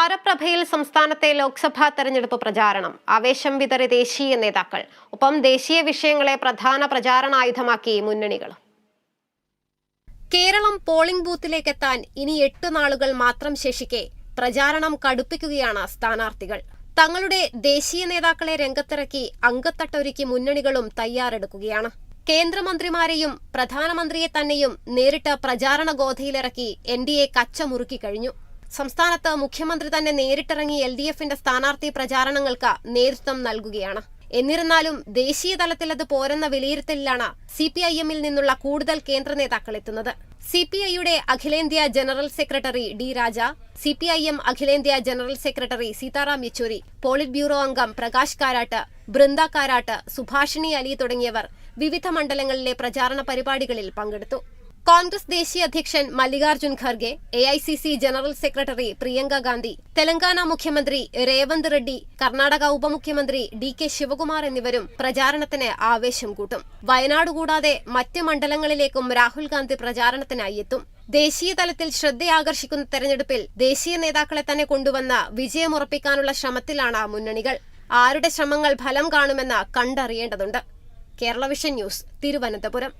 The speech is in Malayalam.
താരപ്രഭയിൽ സംസ്ഥാനത്തെ ലോക്സഭാ തെരഞ്ഞെടുപ്പ് പ്രചാരണം. ആവേശം വിതറി ദേശീയ നേതാക്കൾ. ഒപ്പം ദേശീയ വിഷയങ്ങളെ പ്രധാന പ്രചാരണായുധമാക്കി മുന്നണികൾ. കേരളം പോളിംഗ് ബൂത്തിലേക്കെത്താൻ ഇനി 8 നാളുകൾ മാത്രം ശേഷിക്കെ പ്രചാരണം കടുപ്പിക്കുകയാണ് സ്ഥാനാർത്ഥികൾ. തങ്ങളുടെ ദേശീയ നേതാക്കളെ രംഗത്തിറക്കി അങ്കത്തട്ടൊരുക്കി മുന്നണികളും തയ്യാറെടുക്കുകയാണ്. കേന്ദ്രമന്ത്രിമാരെയും പ്രധാനമന്ത്രിയെ തന്നെയും നേരിട്ട് പ്രചാരണ ഗോധയിലിറക്കി NDA കച്ചമുറുക്കി കഴിഞ്ഞു. സംസ്ഥാനത്ത് മുഖ്യമന്ത്രി തന്നെ നേരിട്ടിറങ്ങി LDFന്റെ സ്ഥാനാർത്ഥി പ്രചാരണങ്ങൾക്ക് നേതൃത്വം നൽകുകയാണ്. എന്നിരുന്നാലും ദേശീയ തലത്തിൽ അത് പോരെന്ന വിലയിരുത്തലിലാണ് CPIMൽ നിന്നുള്ള കൂടുതൽ കേന്ദ്ര നേതാക്കൾ എത്തുന്നത്. CPIയുടെ അഖിലേന്ത്യാ ജനറൽ സെക്രട്ടറി D രാജ, CPIM അഖിലേന്ത്യാ general secretary Sitaram Yechury, polit bureau അംഗം പ്രകാശ് കാരാട്ട്, ബൃന്ദ കാരാട്ട്, സുഭാഷിണി അലി തുടങ്ങിയവർ വിവിധ മണ്ഡലങ്ങളിലെ പ്രചാരണ പരിപാടികളിൽ പങ്കെടുത്തു. കോൺഗ്രസ് ദേശീയ അധ്യക്ഷൻ Mallikarjun Kharge, AICC general secretary Priyanka Gandhi, Telangana മുഖ്യമന്ത്രി രേവന്ത് റെഡ്ഡി, കർണാടക ഉപമുഖ്യമന്ത്രി DK ശിവകുമാർ എന്നിവരും പ്രചാരണത്തിന് ആവേശം കൂട്ടും. വയനാട് കൂടാതെ മറ്റ് മണ്ഡലങ്ങളിലേക്കും രാഹുൽ ഗാന്ധി പ്രചാരണത്തിനായി എത്തും. ദേശീയ തലത്തിൽ ശ്രദ്ധയാകർഷിക്കുന്ന തെരഞ്ഞെടുപ്പിൽ ദേശീയ നേതാക്കളെ തന്നെ കൊണ്ടുവന്ന് വിജയമുറപ്പിക്കാനുള്ള ശ്രമത്തിലാണ് മുന്നണികൾ. ആരുടെ ശ്രമങ്ങൾ ഫലം കാണുമെന്ന് കണ്ടറിയേണ്ടതുണ്ട്. Kerala Vision News, Thiruvananthapuram.